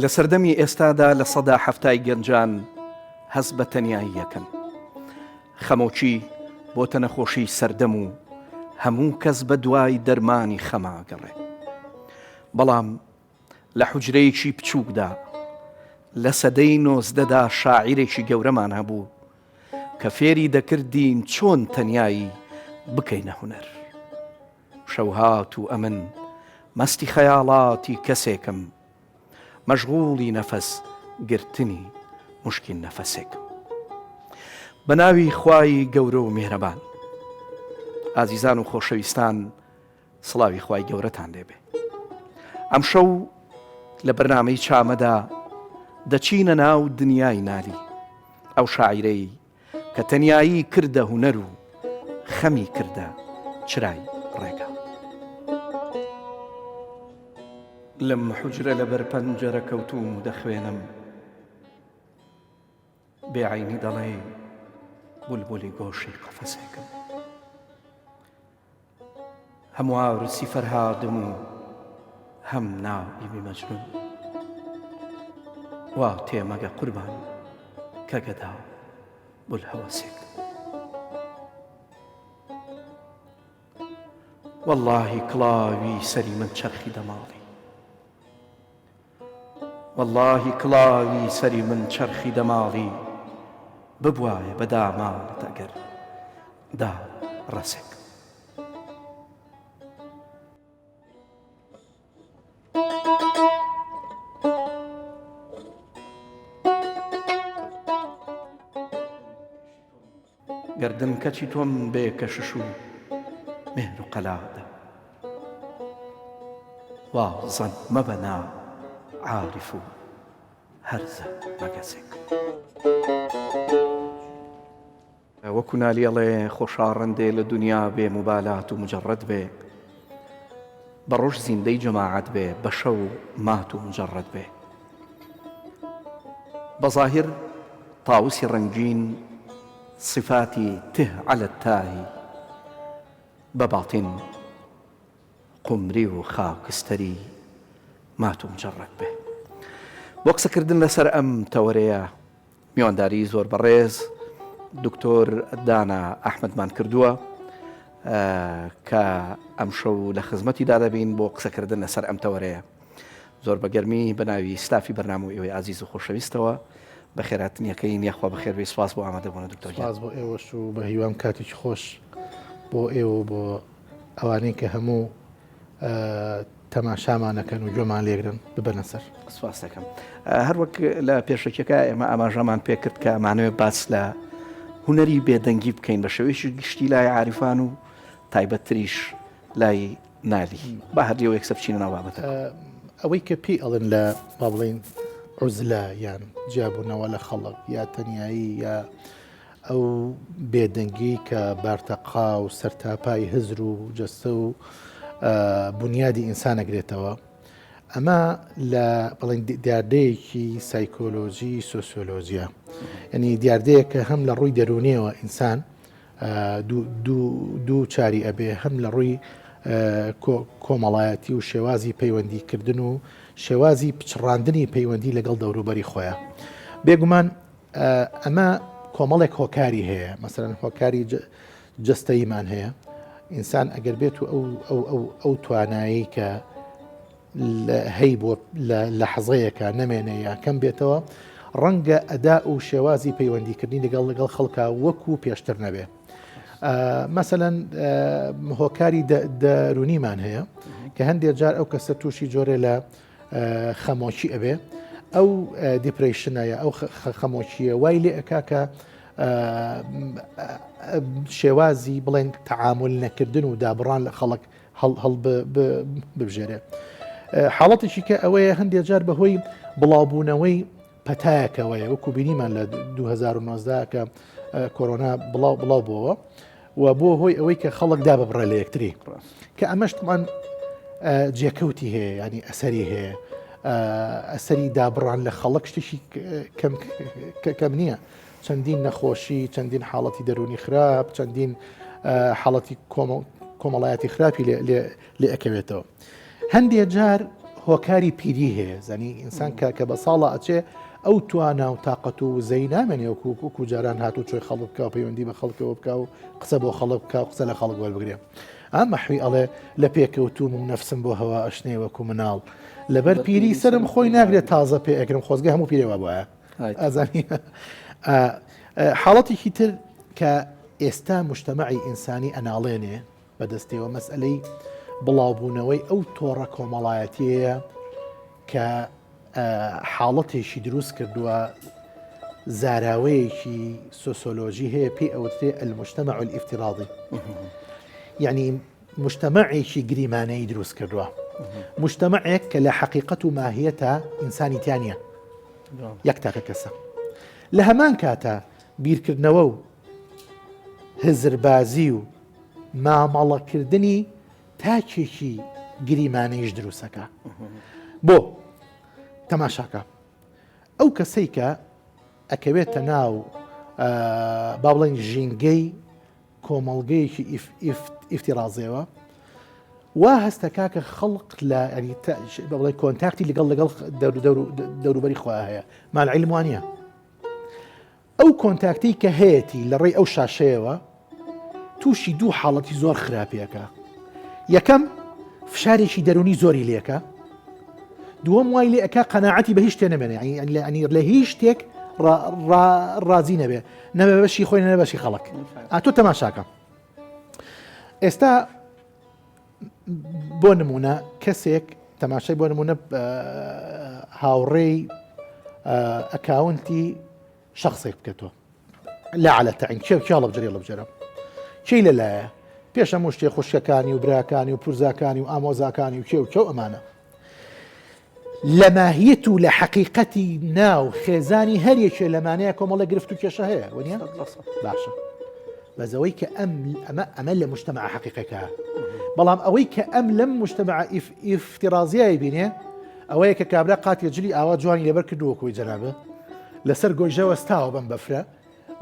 لە سەردەمی ئێستادا لە سەدا هەفتای گەنجان هەست بە تەنیایی یەکەن. خەمۆکی بۆتە نەخۆشی سەردەم و هەموو کەس بە دوای دەرمانی خەماگەڕێ. بەڵام لە حوجرەیەکی بچووکدا لە سەدەی 19دا شاعیرێکی گەورەمان هەبوو کە فێری دەکردین چۆن تەنیایی بکەینە هونەر. شەوهات و ئەمن مەستی خەیاڵاتی کەسێکم، مەشغوڵی نەفەس گرتنی موشکین نەفەسێکم. بە ناوی خوای گەورە و میهرەبان. ئازیزان و خۆشەویستان، سڵاوی خوای گەورەتان لێبێ. ئەم شەو لە بەرنامەی چامەدا دەچینە ناو دنیای نالی، ئەو شاعیرەی کە تەنیایی کردە هونەر و خەمی کردە چرای ڕێگا. لەم حوجرە لەبەر پەنجەرە کەوتوم و دەخوێنم، بێعەینی دەڵێ بولبولی گۆشی قەفەسێکم. هەم وارسی فەرهادم و هەم نائیبی مەجنون، وا تێمەگە قوربان کە گەدا بولهەوەسێک. واللهی کڵاوی سەری من چەرخی دەماڵی، واللهی کڵاوی سەری من چەرخی دەماڵی، ببوایە بە داماڵت ئەگەر دا ڕەسێک. گردن کەچی تۆم بێ کەشش و مێر و قەلادە، وازەن مەبەنا عارف و هەرزە مەگەسێک. وەکو نالیەڵێ خۆشاڕەندێ لە دنیا بێ مبالات و مجەڕەد بێ، بە ڕۆژ زیندەی جەماعەت بێ، بە شەو مات و مجەڕەد بێ. بە ظاهر تاووسی ڕەنگین صفاتی ته على التاهی، بە باطن قمری و خاکستەری مات و مجەڕەد بێ. بۆ قسەکردن لەسەر ئەم تەوەرەیە میوانداری زۆر بەڕێز دکتۆر دانا ئەحمەدمان کردووە کە ئەم شەو لە خزمەتیدا دەبین بۆ قسەکردن لەسەر ئەم تەوەرەیە. زۆر بەگەرمی بە ناوی ستافی بەرنامە و ئێوەی عزیز و خۆشەویستەوە بە خێراتنیەکەی یەخوا بەخێربێ. سپاس بۆ ئامادەبوونە دکتۆر. سپاس بۆ ئێوەش و بە هیوام کاتێکی خۆش بۆ ئێوە بۆ ئەوانەی کە هەموو تەماشامانەکەن و گوێمان لێگرن ببەنە سەر. سپاس دەکەم. هەروەک لە پێشەکەکە ئێمە ئاماژەمان پێکرد کە ئەمانەوێت باس لە هونەری بێدەنگی بکەین بە شێوەیەکی گشتی لای عاریفان و تایبەتتریش لای نالی. با هەردیەوە یەکسەر بچینە ناو بابەتە. ئەوەی کە پێی ئەڵێن لە با بڵێن عوزلە یان جیابوونەوە لە خەڵک یا تەنیایی یا ئەو بێدەنگی کە بارتەقا و سەرتاپای هزر و جەستە و بنیادی ئینسان ئەگرێتەوە، ئەمە لە بڵێن دیاردەیەکی سایکۆلۆژی سۆسیۆلۆژیە. یعنی دیاردەیە کە هەم لە ڕووی دەرونیەوە ئینسان دوو چاری ئەبێ، هەم لە ڕووی کۆمەڵایەتی و شێوازی پەیوەندیکردن و شێوازی پچڕاندنی پەیوەندی لەگەڵ دەوروبەری خۆیان. بێگومان ئەمە کۆمەڵێک هۆکاری هەیە، مەسەرەن هۆکاری جەستەییمان هەیە. ئینسان ئەگەر بێت و ئەو توانایی کە هەی بۆ لە حەزەیەکە نەمێنەیە کەم بێتەوە، ڕەنگە ئەدا و شێوازی پەیوەندیکردنی لەگەڵ خەڵکە وەکو پێشتر نەبێ. مەسەلەن هۆکاری دەرونیمان هەیە کە هەندێک جار ئەو کەسە تووشی جۆرێ لە خەمۆکی ئەبێ، ئەو دیپریشنایە ئەو خەمۆکیە وای لێ ئەکا کە شێوازی بڵێن تەعامل نەکردن و دابڕان لە خەڵک هەڵ ببژێرێ. حاڵەتێکی کە ئەوەیە هەندێک جار بەهۆی بڵاوبوونەوەی پەتایەکەوەیە، وەکو بینیمان لە 2019 کە کۆرۆنا بڵاو بووەوە و بۆ هۆی ئەوەی کە خەڵک دا ببڕێ لە یەکتری، کە ئەمەش تمان جێکەوتی هەیە، ینی ئەسەری هەیە، ئەسەری دابڕان لە خەڵک شتێکی کەم نییە. چەندین نەخۆشی، چەندین حاڵەتی دەرونی خراپ، چەندین حاڵەتی کۆمەڵایەتی خراپی لێ ئەکەوێتەوە. هەندێک جار هۆکاری پیری هەیە زانی ئینسان کە بە ساڵە ئەچێ ئەو توانە و تااقەت و زەی نامێنێ وەکو جاران هاتوو چۆی خەڵک بکە و پەیوەندی بە خەڵکەوە بکە و قسە بۆ خەڵک بکە و قسە لە خەڵک وەربگرێ ئەم مەحوی ئەڵێ لە پێکەوتوم و نەفسم بۆ هەوا ئەشنێ وەکو مناڵ لەبەر پیری سرم خۆی ناگرێت تازە پێ ئەگرم خۆزگە هەموو پیرێوە بۆە ئازانی حاڵەتێکی تر کە ئێستا مجتەمەعی ئینسانی ئەناڵێنێ بەدەستەوە مەسئلەی بڵاوبوونەوەی ئەو تۆڕە کۆمەڵایەتیەیە کە حاڵەتێکی دروست کردووە زاراوەیەکی سۆسیۆلۆژی هەیە پێی ئەوترێ المجتمع الافتراضي یعنی مجتمعێکی گریمانەی دروست کردووە مجتمعێک کە لە حەقیقەت و ماهیەتە ئینسانی تانیە یەک تاقە کەسە لە هەمان کاتە بیرکردنەوە و هزربازی و مامەڵەکردنی تاکێکی گریمانەیش دروستەکە بۆ تەماشاکە ئەو کەسەی کە ئەکەوێتە ناو با بڵێن ژینگەی کۆمەڵگەیەکی ئیفتیرازیەوە وا هەستەکا کە خەڵق لە بڵێ کۆنتاکتی لەگەڵ دەوروبەری خۆیان هەیە مالعیلم وانە ئەو کۆنتاکتی کە هەیەی لە ڕێی ئەو شاشەیەوە تووشی دوو حاڵەتی زۆر خراپەکە یەکەم فشارێکی دەرونی زۆری لێکە دووەم وای لێ ئەکا قەناعەتی بە هیچ شتێ نەبێنێ ئەنی لە هیچ شتێک ڕازی نەبێ نەبێ بەشی خۆی نە بەشی خەڵک تۆ تەماشاکە ئێستا بۆ نمونە کەسێک تەماشای بۆ نمونە هاوڕێی ئەکاونتی شخصێک بکەتەوە لا على تەعین کێڵە بجێ لە بجێرە چی لەلایە پێش هەموو شتێ خوشکەکانی و براکانی و پورزاکانی و ئامۆزاکانی و کێو ئەمانە لە ماهیەت و لە حەقیقەتی ناو خێزانی هەریەکێ لەمانەیە کۆمەڵە گرفت و کێشە هەیە وەنیە باشە بەزەوەی کە ئەمە لە مجتەمع حەقیقەکە بەڵام ئەوەی کە ئەم لەم مجتەمع ئیفتیرازیای بینێ ئەوەیە کە کابرا قاتی جلی ئاوا جوانی لەبەر کردووە کۆی جەنابە لەسەر گۆیژەوە ستاوە بەم بەفرە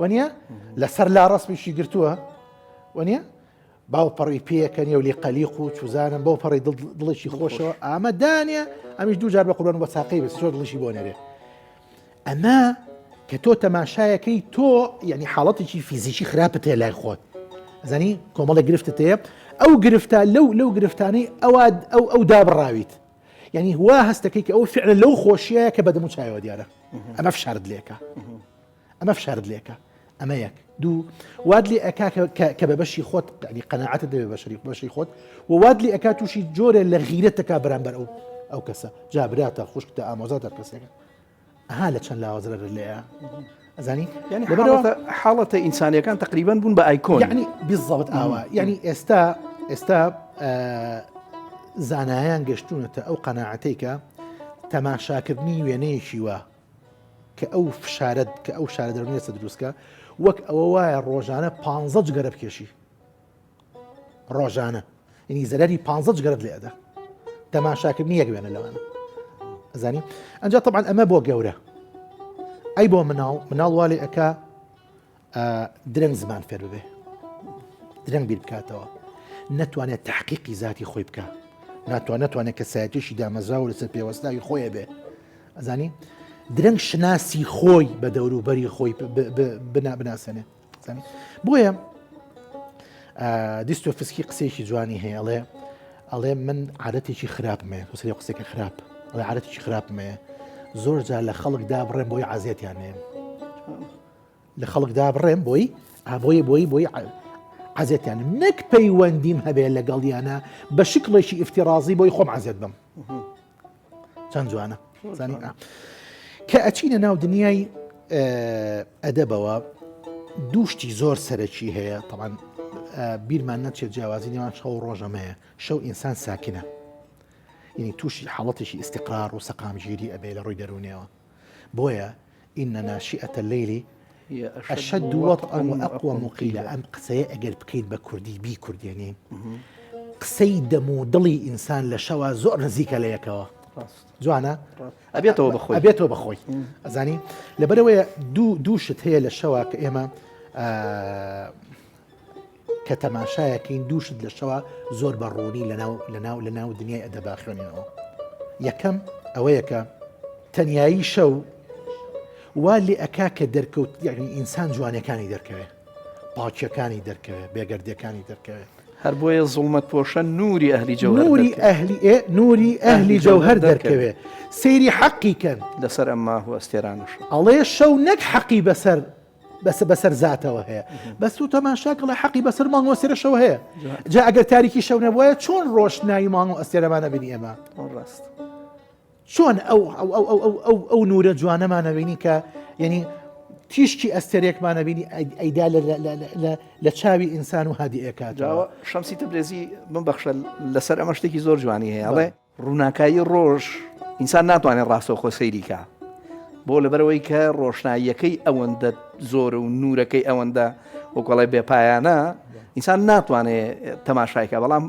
وەنیە لەسەر لا ڕسمیشی گرتووە وەنیە باو پەڕی پێەکەنی و لێ قەلیق و چوزانم بەو پەڕی دڵێکی خۆشەوە ئامە دانیە ئەمیش دوو جار بە قوربان بە ساقی بێت زۆر دڵشی بۆ نەرێ ئەمە کە تۆ تەماشایەکەی تۆ یعنی حاڵەتێکی فیزیکی خراپت هەیە لای خۆت زانی کۆمەڵە گرفتت هەیە ئەو گرفتە لەو گرفتانەی ئەو دابڕاویت یعنی وا هەستەکەی کە ئەو فعل لەو خۆشیایە کە بەدەم و چایەوە دیارە ئەمە فشارد لێکە ئەمە فشارد لێکە ئەمە یەک دوو واد لێ ئەکا کە بە بەشی خۆت ینی قەناعەتت دەبێت بەشی خۆت و واد لێ ئەکا تووشی جۆرە لە غیرەتەکە بەرامبەر ئەو کەسە جابراتە خوشکتە ئامۆزاتە کەسێکە ئەها لە چەند لاوازرە لێە ئەزانی يعني حاڵەتە ئینسانیەکان تقریبان بوون بە ئایکۆن یعنی بالضبط ئاوا یعنی ئێستا زانایان گەشتونەتە ئەو قەناعەتەی کە تەماشاکردنی وێنەیەکی وە کە ئەو فشارەت کە ئەو شارە دەرونێسە دروستکە وەک ئەوە وایە ڕۆژانە 15 جگەرە بکێشی ڕۆژانە ینی زەرری 15 جگەرت لێدە تەماشاکردنی یەک وێنە لەوانە ئەزانی ئەنجا طبعا ئەمە بۆ گەورە ئەی بۆ مناڵ والێ ئەکا درەنگ زمان فێر ببێ درەنگ بیر بکاتەوە نەتوانێت تحقیقی ذاتی خۆی بکە ناتوانێت کەسایەتیشی دامەزراوە لەسەر پێوەستاوی خۆیە بێ ئەزانی درەنگ شناسی خۆی بە دەوروبەری خۆی بناسێنێ بۆیە دیستۆفسکی قسێکی جوانی هەیە ئەڵێ من عادەتێکی خراپمێ وسری قسێکە خراپ ئەڵێ عادەتێکی خراپمێ زۆر جار لە خەڵکدا بڕێم بۆی عازیەتیانێ لە خەڵکدا بڕێم بۆی عازیەتیان نەک پەیوەندیم هەبێ لەگەڵیانە بە شکڵێکی ئیفتیرازی بۆی خۆم عازیەت بم چەند جوانە زانی کە ئەچینە ناو دنیای ئەدەبەوە دووشتی زۆر سەرەکی هەیە طبعاً بیرمان نەچێت جیاوازی نێوان شەو ڕۆژەمەیە شەو ئینسان ساکنە یعنی تووشی حاڵەتێکی ئیستیقرار و سەقامگیری ئەبێ لە ڕووی دەرونیەوە بۆیە ئینە ناشئەتە اللەیلی ئەشەد وەطئا وئەقوەم قیلە ئەم قسەیە ئەگەر بکەیت بە کوردی بیکوردێنی قسەی دەم و دڵی ئینسان لە شەوە زۆر نزیکە لە یەکەوە جوانە ئەبێتەوە بەخۆی ئەزانی لەبەرەوەیە دووشت هەیە لە شەوە کە ئێمە کە تەماشایەکەین دووشت لە شەوە زۆر بەڕوونی لە ناو دنیای ئەدەبا خوێنینەوە یەکەم ئەوەیە کە تەنیایی شەو وا لێ ئەکا کە دەرکەوت یعنی ئینسان جوانەکانی دەرکەوێ پاکیەکانی دەرکەوێ بێگەردیەکانی دەرکەوێت هەر بۆیە زوڵمەت پۆشە نوری ئەهلی جەوهەر نوری ئەهلی جەوهەر دەرکەوێ سەیری حەقیکەن لەسەر ئەمما و ئەستێرانش ئەڵێ شەو نەک حەقی بەسەر زاتەوە هەیە بەس و تەماشاکڵە حەقی بەسەر مانگ و ئەستێرەشەوە هەیە جا ئەگەر تاریکی شەو نەبووە چۆن ڕۆشنایی مانگ و ئەستێرەمانە بینی ئێمە ڕاست چۆن ئەو نورە جوانەمانە بینی کە یعنی تیشکی ئەستێرێکمانە بینی ئەیدا لە چاوی ئینسان و هادی ئێکات شەمسی تەبرێزی ببەخشە لەسەر ئەمە شتێکی زۆر جوانی هەیە ئەڵێ ڕووناکایی ڕۆژ ئینسان ناتوانێت ڕاستەوخۆ سەیریکە بۆ لەبەرەوەی کە ڕۆشناییەکەی ئەوەندە زۆر و نورەکەی ئەوەندە وەکڵی بێپایانە ئینسان ناتوانێت تەماشایکە بەڵام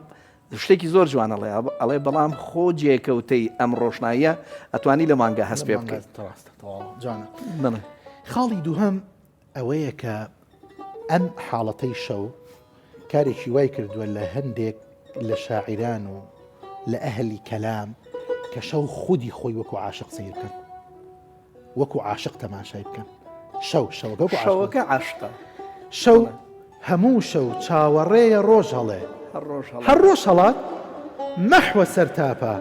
شتێکی زۆر جوانەڵێ ئەڵێ بەڵام خۆ جێکەوتەی ئەم ڕۆشناییە ئەتوانی لە مانگە هەست پێ بکەیت جوانە خاڵی دووهەم ئەوەیە کە ئەم حاڵەتەی شەو کارێکی وای کردووە لە هەندێک لە شاعران و لە ئەهلی کەلام کە شەو خودی خۆی وەکو عاشق سیر بکەن وەکو عاشق تەماشای بکەن شەوەکە عاشقە شەو هەموو شەو چاوەڕێیە ڕۆژ هەڵێ هەر ڕۆژ هەڵات مەحوە سەرتاپە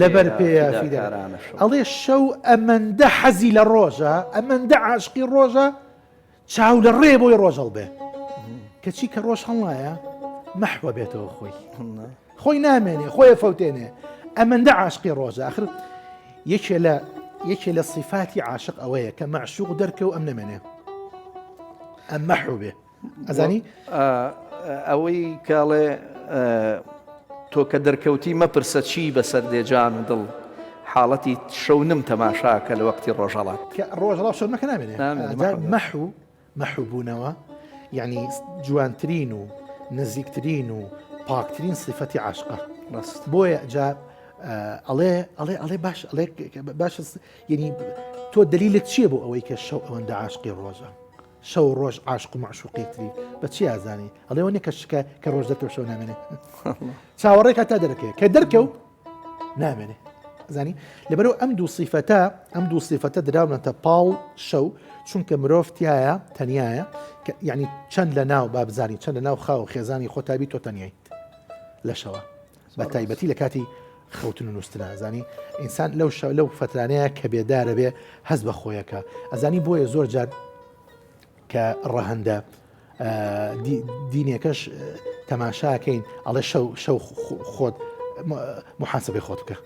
لەبەر پێە فیدارانە ئەڵێ شەو ئەمەندە حەزی لە ڕۆژە ئەمەندە عاشقی ڕۆژە چاو لە ڕێ بۆی ڕۆژ هەڵبێ کەچی کە ڕۆژ هەڵایە مەحوە بێتەوە خۆی نامێنێ خۆی فەوتێنێ ئەمەندە عاشقی ڕۆژە آخر یەکێ لە صفاتی عاشق ئەوەیە کە مەعشوق دەرکەو ئەم نەمێنێ ئەم مەحوو بێ ئەزانی ئەوەی کاڵێ تۆ کە دەرکەوتی مەپرسە چی بەسەر دێجان و دڵ حاڵەتی شەونم تەماشاکە لە وەختی ڕۆژهڵات ڕۆژهڵات شەونەکە نامێنێ مەحوو بوونەوە یعنی جوانترین و نزیکترین و پاکترین صفەتی عاشقە بۆیە جا ئەڵێ باش یعنی تۆ دلیلت چییە بۆ ئەوەی کە شەو ئەوەندە عاشقی ڕۆژە شەو ڕۆژ عاشق و معشوقێتری بە چی ئازانی ئەڵێ وە نیە کە ڕۆژ دەکەوت شەو نامێنێ چاوەڕێک تا دەرەکەی کە دەرکەوت نامێنێ زانی لەبەرەوە ئەم دوو صیفەتە دراونەتە پاڵ شەو چونکە مرۆڤ تایە تەنیایە یعنی چەند لە ناو بابزانی چەند لە ناو خاو خێزانی خۆتابی تۆ تەنیایت لە شەوە بە تایبەتی لە کاتی خەوتن و نووسنا زانی ئینسان لەو فترانەیە کە بێدارە بێ هەز بە خۆیەکە ئەزانی بۆیە زۆر جار کە ڕەهەندە دینێکەش تەماشاکەین ئەڵێ شەو خۆت محاسبەی خۆت بکە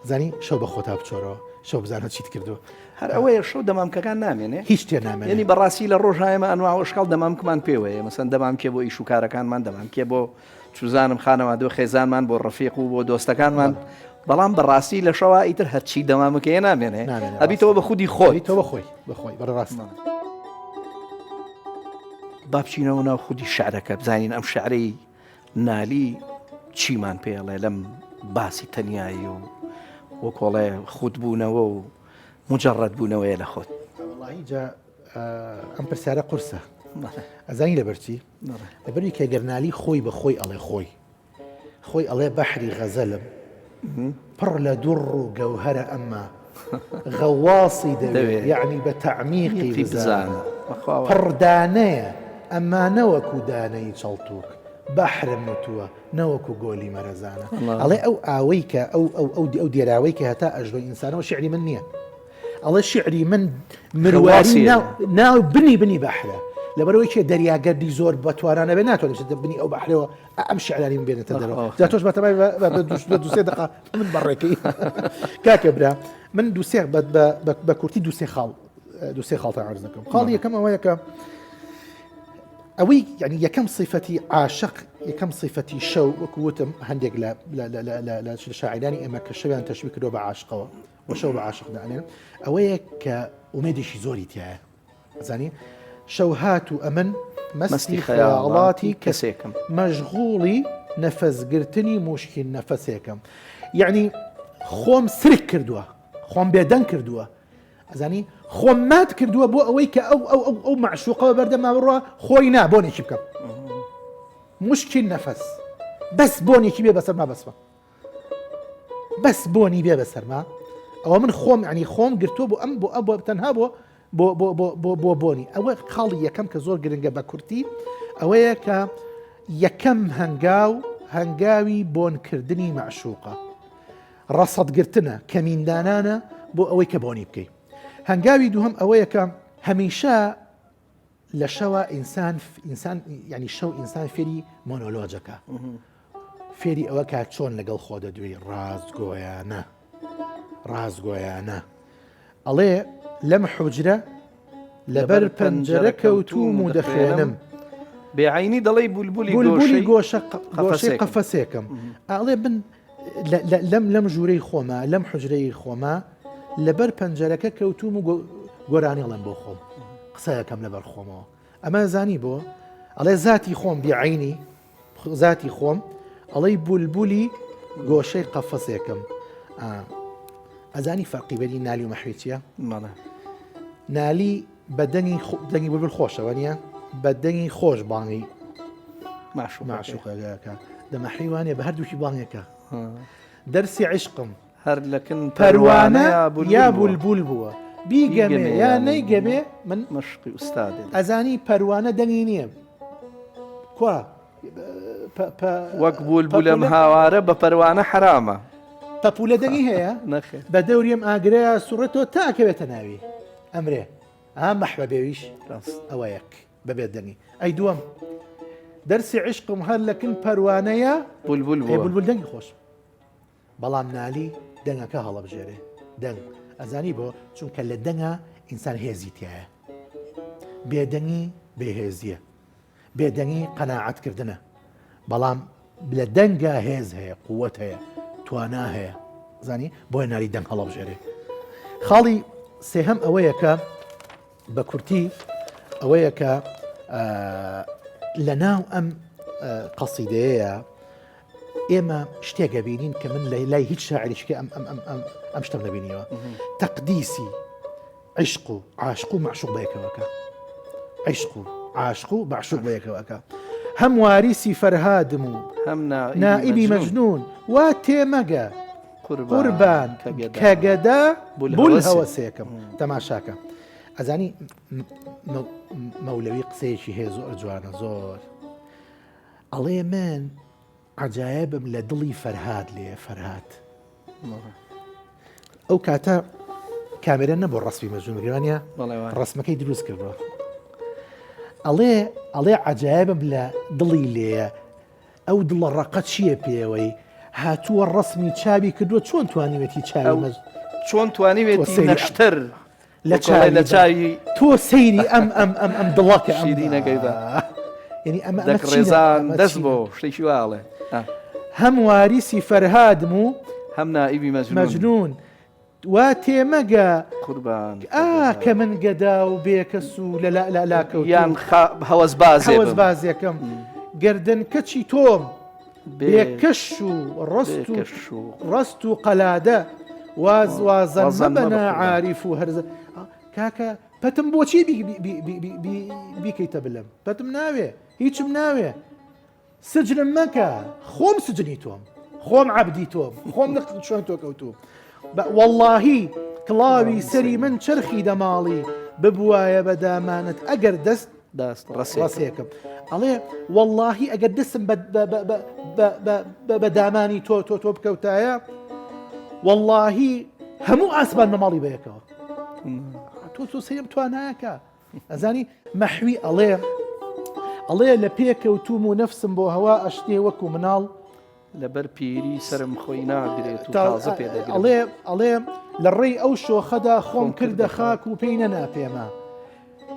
زانی شەو بە خۆتا بچۆرەوە شەو بزانە چیت کردو هەر ئەوەیە شەو دەمامکەکان نامێنێ هیچ تێ نامێنێ ینی بەڕاستی لە ڕۆژایمە ئەنواوە شکاڵ دەمامکمان پێوەیە مەسەن دەمام کێ بۆ ئیش و کارەکانمان دەمام کێ بۆ چوزانم خانەوادە و خێزانمان بۆ ڕەفیق و بۆ دۆستەکانمان بەڵام بەڕاستی لە شەوە ئیتر هەرچی دەمامەکەیە نامێنێ ئەبیتەوە بە خودی خۆی بەخۆی بەڕاستمان بابچینەوە ناو خودی شعرەکە بزانین ئەم شعرەی نالی چیمان پێڵێ لەم باسی تەنیایی و وەکۆڵێ خودبوونەوە و مجرد بوونەوەیە لە خۆت جا ئەم پرسیارە قورسە ئەزانی لەبەرچی لەبەری کە گەرنالی خۆی بە خۆی ئەڵێ خۆی ئەڵێ بەحری غەزەلم پڕ لە دوڕ و گەوهرە ئەمما غەواسی دەوێت یعنی بە تەعمیقی بزانە پڕدانەیە ئەمما نەوەکو دانەی چەڵتوک بەحرم وتووە نەوەکو گۆلی مەرەزانە ئەڵێ ئەو ئاوەی کە ئەو دێراوەی کە هەتا ئەژۆی ئینسانەوە شعری من نییە ئەڵێ شعری من مرواری ناو بنی بەحرە لەبەرەوەی کێ دەریاگەردی زۆر بەتوانانە بێ ناتوانێت بنی ئەو بەحرەوە ئەم شعرانی من بێنێتە دەرەوە جا تۆش بەتەمای دووسێ دقا من بەڕێکەی کاکە برا من بە کورتی دووسێ خاڵتە عرض دەکەم خاڵی یەکەم ئەوەیە کە ئەوەی یعنی یەکەم صیفەتی عاشق یەکەم صیفەتی شەو وەکووتم هەندێک لە شاعرانی ئێمە کە شەویان تەشبیه کردو بە عاشقەوە و شەو بە عاشق دانێن ئەوەیە کە ئومێدێکی زۆری تایە ئەزانی شەو هات و ئەمن مەستی خەیاڵاتی کەسێکم مەشغوڵی نەفەسگرتنی موشکی نەفەسێکم یعنی خۆم سرک کردووە خۆم بێدەنگ کردووە ئەزانی خۆم مات کردووە بۆ ئەوەی کە ئەو معشوقەوە بەردەما بڕوە خۆی نا بۆنێکی بکەم مشکی نەفەس بەس بۆنێکی بێ بەسەر ما بەسمە بەس بۆنی بێ بەسەرما ئەوە من خۆم ینی خۆم گرتووە بۆ ئەم بۆ ئەو تەنها بۆ بۆنی ئەوە خاڵی یەکەم کە زۆر گرنگە بە کورتی ئەوەیە کە یەکەم هەنگاوی بۆنکردنی معشوقە ڕەسەدگرتنە کەمیندانانە بۆ ئەوەی کە بۆنی بکەیت. هەنگاوی دووهەم ئەوەیە کە هەمیشە لە شەوە ئینسان ینی شەو ئینسان فێری مۆنۆلۆجەکە فێری ئەوە کا چۆن لەگەڵ خۆ دەدوێ ڕازگۆیانە ئەڵێ لەم حوجرە لەبەر پەنجەرە کەوتوم و دەخوێنم بێعینی دەڵێ بولبولی گۆشەی قەفەسێکم ئاڵێ بن لەم ژوورەی خۆمە لەم حوجرەی خۆمە لەبەر پەنجەرەکە کەوتوم و گۆرانیڵم بۆ خۆم قسەیەکەم لەبەر خۆمەوە ئەمە زانی بۆ ئەڵێ ذاتی خۆم بیعینی ذاتی خۆم ئەڵێ بولبولی گۆشەی قەفەسێکم ئەزانی فەرقی بەری نالی و مەحوی چییە؟ نالی بە دەنگی بولبول خۆشەوە نیە بە دەنگی خۆش بانگی معشوقەکە دەمەحوی وانێ بە هەردووکی بانگێکە دەرسی عشقم هەر لەکن پەروانە یا بولبول بووە بیگەمێ یا نەیگەمێ من مەشقی ئوستاد ئەزانی پەروانە دەنگی نییە کوا وەک بولبولەم هاوارە بە پەروانە حرامە پەپولە دەنگی هەیە بە دەوریم ئاگرەیە سوڕێتەوە تاکەوێتە ناوی ئەمرێ مەحبە بێویش ئەوە یەک بەبێت دەنگی ئەی دووەم دەرسی عشقم هەر لەکن پەروانەیە بولبول دەنگی خۆش بەڵام نالی دەنگەکە هەڵەبژێرێ دەنگ ئەزانی بۆ چونکە لە دەنگە ئینسان هێزی تایە بێدەنگی بێهێزیە بێدەنگی قەناعەتکردنە بەڵام لە دەنگە هێز هەیە قووەت هەیە توانا هەیە زانی بۆی نالی دەنگ هەڵەبژێرێ. خاڵی سێهەم ئەوەیە کە بە کورتی ئەوەیە کە لە ناو ئەم قەسیدەیە ئێمە شتێکە بینین کە من لای هیچ شاعریشکە ئەم شتم نەبینیەوە تەقدیسی عشق و عاشق و معشوق بەیەکەوەکە عشق و عاشق و معشوق بەیەکەوەکە هەم واریسی فەرهادم و هەم نائیبی مەجنون وا تێمەگە قوربان کە گەدا بول هەوەسێکم تەماشاکە. ئەزانی مەولەوی قسەیەکی هەیە زۆر جوانە زۆر ئەڵێ من عجایبم لە دڵی فەرهاد لێ فەرهاد ئەو کاتە کامێرە نەبوو ڕەسمی مەجنون گرێوانە ڕسمەکەی دروست کردەوە ئەڵێ عجایبم لە دڵی لێە ئەو دڵە ڕقە چییە پێوەی هاتووە ڕسمی چاوی کردووە چۆن توانیوێتی چاوی چۆن توانیوێتی نەشتر لە چاوی تۆ سەیری ئەم دڵەکە نەگەیدا یعنی ئەمە ڕێزان دەست بۆ شتێکی واڵێ هەم واریسی فەرهادم و هەم نائیبی مەجنون وا تێمەگە قوربان کە من گەدا و بێکەس و لاکەوت یان هەوەس بازێکم گردن کەچی تۆم بێکەش و ڕست و قەلادە وازەمە بەنا عاریف و هەرزە کاکە پەتم بۆچی بیکەیتە بلم پەتم ناوێ هیچم ناوێ سجنم مەکە خۆم سجنی تۆم خۆم عەبدی تۆم خۆم چۆن تۆ کەوتوم واللهی کڵاوی سەری من چرخی دەماڵی ببوایە بە دامانت ئەگەر دەست ڕسێکم ئەڵێ واللهی ئەگەر دەستم بە دامانی تۆ بکەوتایە واللهی هەموو ئاسمان مەماڵی بەیەکەوە تۆ سەرم توانایەکە ئەزانی مەحوی ئەڵێ لە پێکەوتوم و نەفسم بۆ هەوا ئەشتێ وەکو مناڵ لەبەر پیری سرم خۆی ناگرێت و تازە پێدەگرێت ئەڵێ لە ڕێی ئەو شۆخەدا خۆم کردە خاک و پێی نەناپێمە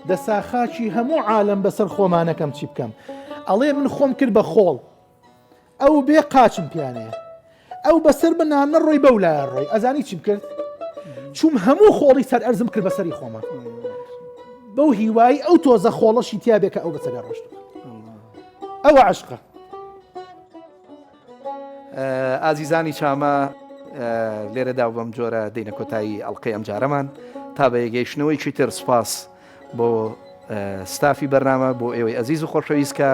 دەسا خاچی هەموو عالم بەسەر خۆمانەکەم چی بکەم ئەڵێ من خۆم کرد بە خۆڵ ئەو بێ قاچم پیانەیە ئەو بەسەر بنانە ڕۆی بەولایە ڕۆی ئەزانی چیم کرد چوم هەموو خۆڵی سەر ئەرزم کرد بەسەری خۆمە بەو هیوایی ئەو تۆزە خۆڵەشی تیابێکە ئەو بەسەر ڕۆشت ئەوە عشقە. ئازیزانی چامە لێرەدا بەم جۆرە دەینە کۆتایی ئەڵلقەی ئەم جارەمان تا بە یەگەیشتنەوەیکی تر سوپاس بۆ ستافی بەرنامە بۆ ئێوەی ئەزیز و خۆشەویستکە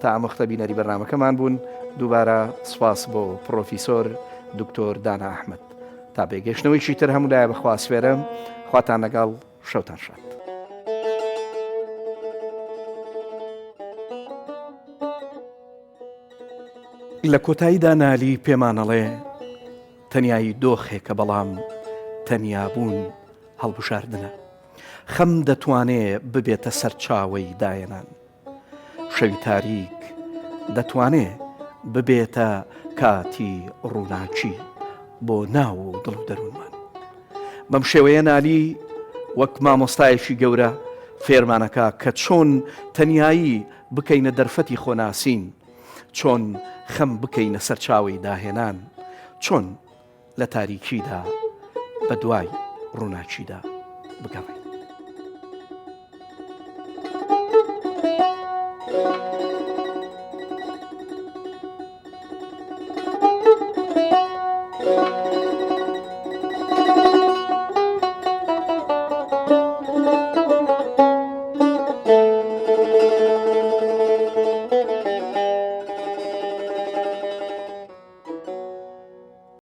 تا ئەمەختە بینەری بەرنامەکەمان بوون دووبارە سوپاس بۆ پرۆفیسۆر دکتۆر دانا ئەحمەد. تا بێگەشتنەوەیشی تر هەموو لایە بەخوا سوێرم، خواتان لەگەڵ، شەوتان شاد. لە کۆتاییدا نالی پێمانەڵێ تەنیایی دۆخێکە بەڵام تەنیابوون هەڵبژاردنە. خەم دەتوانێ ببێتە سەرچاوەی داهێنان، شەوی تاریک دەتوانێ ببێتە کاتی ڕووناچی بۆ ناو و دڵ و دەروونمان. بەم شێوەیە نالی وەک مامۆستایەکی گەورە فێرمانەکە کە چۆن تەنیایی بکەینە دەرفەتی خۆناسین، چۆن خەم بکەینە سەرچاوی داهێنان، چۆن لە تاریکیدا بە دوای ڕووناچیدا بگەڕین.